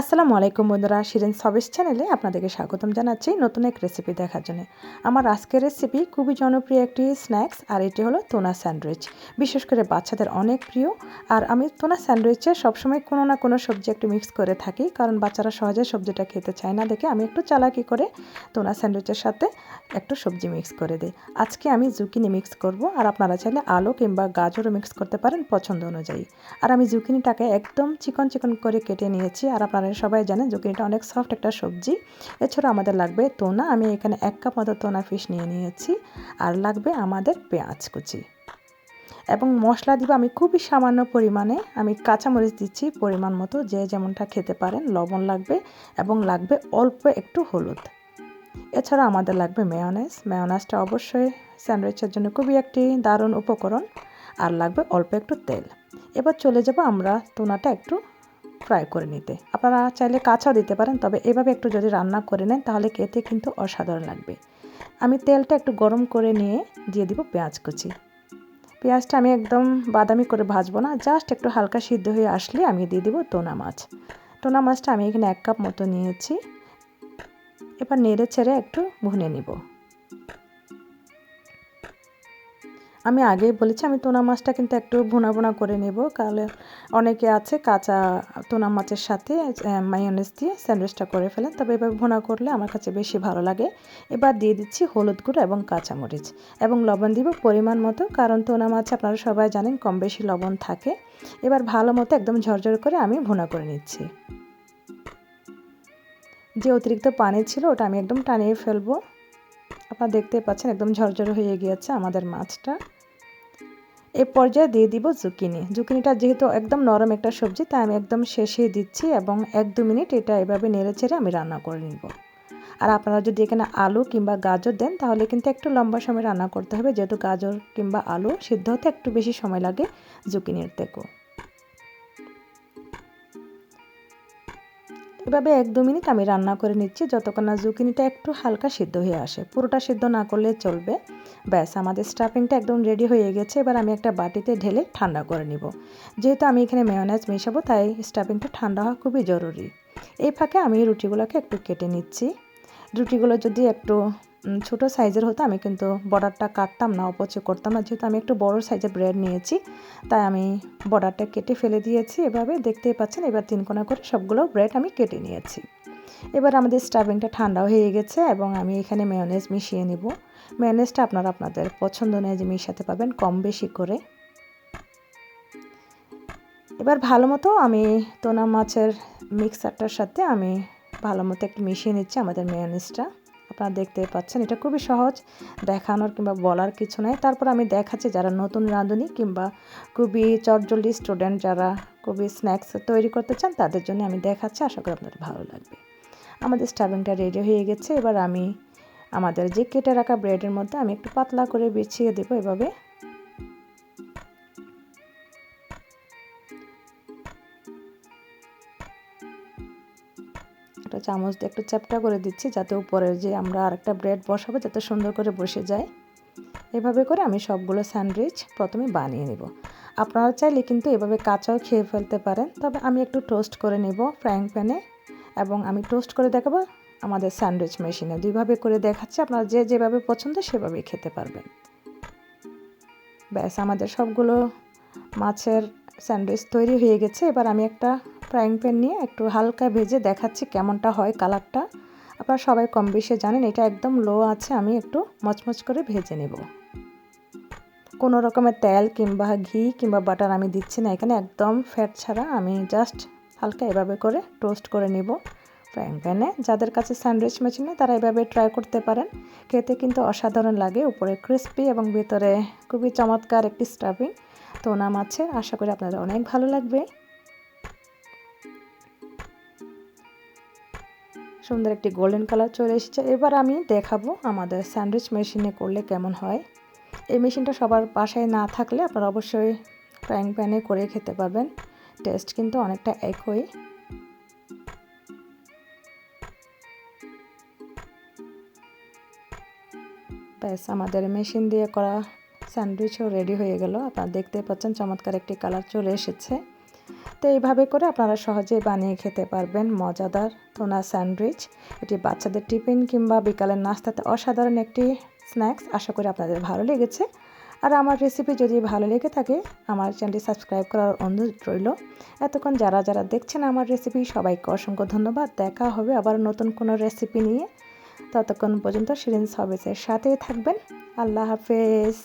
আসসালামু আলাইকুম বন্ধুরা, শিরিন হবিস চ্যানেলে আপনাদেরকে স্বাগতম জানাচ্ছি নতুন এক রেসিপি দেখার জন্য। আমার আজকের রেসিপি খুবই জনপ্রিয় একটি স্ন্যাক্স, আর এটি হলো টুনা স্যান্ডউইচ। বিশেষ করে বাচ্চাদের অনেক প্রিয়। আর আমি টুনা স্যান্ডউইচে সবসময় কোনো না কোনো সবজি একটু মিক্স করে থাকি, কারণ বাচ্চারা সহজে সবজিটা খেতে চায় না দেখে আমি একটু চালাকি করে টুনা স্যান্ডউইচের সাথে একটু সবজি মিক্স করে দিই। আজকে আমি জুকিনি মিক্স করব, আর আপনারা চাইলে আলু কিংবা গাজরও মিক্স করতে পারেন পছন্দ অনুযায়ী। আর আমি জুকিনিটাকে একদম চিকন চিকন করে কেটে নিয়েছি। আর আপনারা সবাই জানেন জুকিনিটা অনেক সফট একটা সবজি। এছাড়া আমাদের লাগবে টুনা, আমি এখানে 1 কাপ মতো টুনা ফিশ নিয়ে নিয়েছি। আর লাগবে আমাদের পেঁয়াজ কুচি, এবং মশলা দিব আমি খুবই সামান্য পরিমাণে। আমি কাঁচামরিচ দিচ্ছি পরিমাণ মতো, যে যেমনটা খেতে পারেন। লবণ লাগবে এবং লাগবে অল্প একটু হলুদ। এছাড়া আমাদের লাগবে মেয়োনেজটা অবশ্যই স্যান্ডউইচের জন্য খুবই একটি দারুণ উপকরণ। আর লাগবে অল্প একটু তেল। এবার চলে যাব আমরা টুনাটা একটু ফ্রাই করে নিতে। আপনারা চাইলে কাঁচাও দিতে পারেন, তবে এভাবে একটু যদি রান্না করে নেন তাহলে খেতে কিন্তু অসাধারণ লাগবে। আমি তেলটা একটু গরম করে নিয়ে দিয়ে দিব পেঁয়াজ কুচি। পেঁয়াজটা আমি একদম বাদামি করে ভাজবো না, জাস্ট একটু হালকা সিদ্ধ হয়ে আসলে আমি দিয়ে দিব টুনা মাছটা আমি এখানে 1 কাপ মতো নিয়েছি। এবার নেড়ে ছেড়ে একটু ভুনে নিব। আমি আগেই বলেছি আমি টুনা মাছটা কিন্তু একটু ভুনা ভুনা করে নেব, কারণ অনেকে আছে কাঁচা টুনা মাছের সাথে মায়োনেজ দিয়ে স্যান্ডউইচটা করে ফেলেন, তবে এভাবে ভুনা করলে আমার কাছে বেশি ভালো লাগে। এবার দিয়ে দিচ্ছি হলুদ গুঁড়ো এবং কাঁচামরিচ, এবং লবণ দিব পরিমাণ মতো, কারণ টুনা মাছে আপনারা সবাই জানেন কম বেশি লবণ থাকে। এবার ভালো মতো একদম ঝরঝর করে আমি ভুনা করে নিচ্ছি। যে অতিরিক্ত পানি ছিল ওটা আমি একদম টানিয়ে ফেলবো। আপনারা দেখতে পাচ্ছেন একদম ঝরঝর হয়ে গিয়েছে আমাদের মাছটা। এই পর্যায়ে দিয়ে দিব জুকিনিটা যেহেতু একদম নরম একটা সবজি, তাই আমি একদম শেষে দিচ্ছি, এবং 1-2 মিনিট এটা এভাবে নেড়ে চেড়ে আমি রান্না করে নিব। আর আপনারা যদি এখানে আলু কিংবা গাজর দেন তাহলে কিন্তু একটু লম্বা সময় রান্না করতে হবে, যেহেতু গাজর কিংবা আলু সিদ্ধ হতে একটু বেশি সময় লাগে জুকিনির থেকেও। এভাবে 1-2 মিনিট আমি রান্না করে নিচ্ছি, যতক্ষণ না জুকিনিটা একটু হালকা সিদ্ধ হয়ে আসে। পুরোটা সিদ্ধ না করলে চলবে। ব্যাস, আমাদের স্টাফিংটা একদম রেডি হয়ে গেছে। এবার আমি একটা বাটিতে ঢেলে ঠান্ডা করে নিব। যেহেতু আমি এখানে মেয়োনেজ মেশাবো, তাই স্টাফিংটা ঠান্ডা হওয়া খুবই জরুরি। এই ফাঁকে আমি রুটিগুলোকে একটু কেটে নিচ্ছি। রুটিগুলো যদি একটু ছোটো সাইজের হতো আমি কিন্তু বর্ডারটা কাটতাম না, অপচয় করতাম না। যেহেতু আমি একটু বড় সাইজের ব্রেড নিয়েছি, তাই আমি বর্ডারটা কেটে ফেলে দিয়েছি। এভাবে দেখতেই পাচ্ছেন, এবার 3 কোনা করে সবগুলো ব্রেড আমি কেটে নিয়েছি। এবার আমাদের স্টাফিংটা ঠান্ডা হয়ে গেছে, এবং আমি এখানে মেয়োনেজ মিশিয়ে নিব। মেয়োনেজটা আপনারা আপনাদের পছন্দ অনুযায়ী মিশাতে পারবেন কম বেশি করে। এবার ভালো মতো আমি টুনা মাছের মিক্সারটার সাথে আমি ভালো মতো একটু মিশিয়ে নিচ্ছি আমাদের মেয়োনেজটা। আপনারা দেখতে পাচ্ছেন এটা খুবই সহজ, দেখানোর কিংবা বলার কিছু নাই। তারপর আমি দেখাচ্ছি যারা নতুন রাঁধুনি কিংবা খুবই চটজলদি স্টুডেন্ট, যারা খুবই স্ন্যাক্স তৈরি করতে চান, তাদের জন্য আমি দেখাচ্ছি। আশা করি আপনাদের ভালো লাগবে। আমাদের স্টাফিংটা রেডি হয়ে গেছে। এবার আমি আমাদের যে কেটে রাখা ব্রেডের মধ্যে আমি একটু পাতলা করে বিছিয়ে দেবো এভাবে। একটা চামচ দিয়ে একটু চ্যাপটা করে দিচ্ছি, যাতে উপরের যে আমরা আরেকটা ব্রেড বসাবো যাতে সুন্দর করে বসে যায়। এভাবে করে আমি সবগুলো স্যান্ডউইচ প্রথমে বানিয়ে নেব। আপনারা চাইলে কিন্তু এভাবে কাঁচাও খেয়ে ফেলতে পারেন, তবে আমি একটু টোস্ট করে নেব ফ্রাইং প্যানে, এবং আমি টোস্ট করে দেখাবো আমাদের স্যান্ডউইচ মেশিনে। দুইভাবে করে দেখাচ্ছি, আপনারা যে যেভাবে পছন্দ সেভাবেই খেতে পারবেন। ব্যাস, আমাদের সবগুলো মাছের স্যান্ডউইচ তৈরি হয়ে গেছে। এবার আমি একটা ফ্রাইং প্যান নিয়ে একটু হালকা ভেজে দেখাচ্ছি কেমনটা হয় কালারটা। আপনারা সবাই কম বেশি জানেন এটা একদম লো আছে, আমি একটু মচমচ করে ভেজে নেব। কোনো রকমের তেল কিংবা ঘি কিংবা বাটার আমি দিচ্ছি না এখানে, একদম ফ্যাট ছাড়া আমি জাস্ট হালকা এভাবে করে টোস্ট করে নেব ফ্রাইং প্যানে। যাদের কাছে স্যান্ডউইচ মেশিন নেই তারা এভাবে ট্রাই করতে পারেন, খেতে কিন্তু অসাধারণ লাগে। উপরে ক্রিস্পি এবং ভেতরে খুবই চমৎকার একটি স্টাফিং টুনা মাছের। আশা করি আপনাদের অনেক ভালো লাগবে। সুন্দর একটি গোল্ডেন কালার চলে এসেছে। এবার আমি দেখাবো আমাদের স্যান্ডউইচ মেশিনে করলে কেমন হয়। এই মেশিনটা সবার বাসায় না থাকলে আপনারা অবশ্যই ফ্রাইং প্যানে করে খেতে পারবেন, টেস্ট কিন্তু অনেকটা একই। ব্যাস, আমাদের মেশিন দিয়ে করা স্যান্ডউইচও রেডি হয়ে গেল। আপনারা দেখতে পাচ্ছেন চমৎকার একটি কালার চলে এসেছে। তো এইভাবে করে আপনারা সহজেই বানিয়ে খেতে পারবেন মজাদার টুনা স্যান্ডউইচ। এটি বাচ্চাদের টিফিন কিংবা বিকালের নাস্তাতে অসাধারণ একটি স্ন্যাক্স। আশা করি আপনাদের ভালো লেগেছে। আর আমার রেসিপি যদি ভালো লেগে থাকে আমার চ্যানেলটি সাবস্ক্রাইব করার অনুরোধ রইল। এতক্ষণ যারা যারা দেখছেন আমার রেসিপি সবাইকে অসংখ্য ধন্যবাদ। দেখা হবে আবার নতুন কোনো রেসিপি নিয়ে। ততক্ষণ পর্যন্ত শিরিন হবিসের সাথেই থাকবেন। আল্লাহ হাফেজ।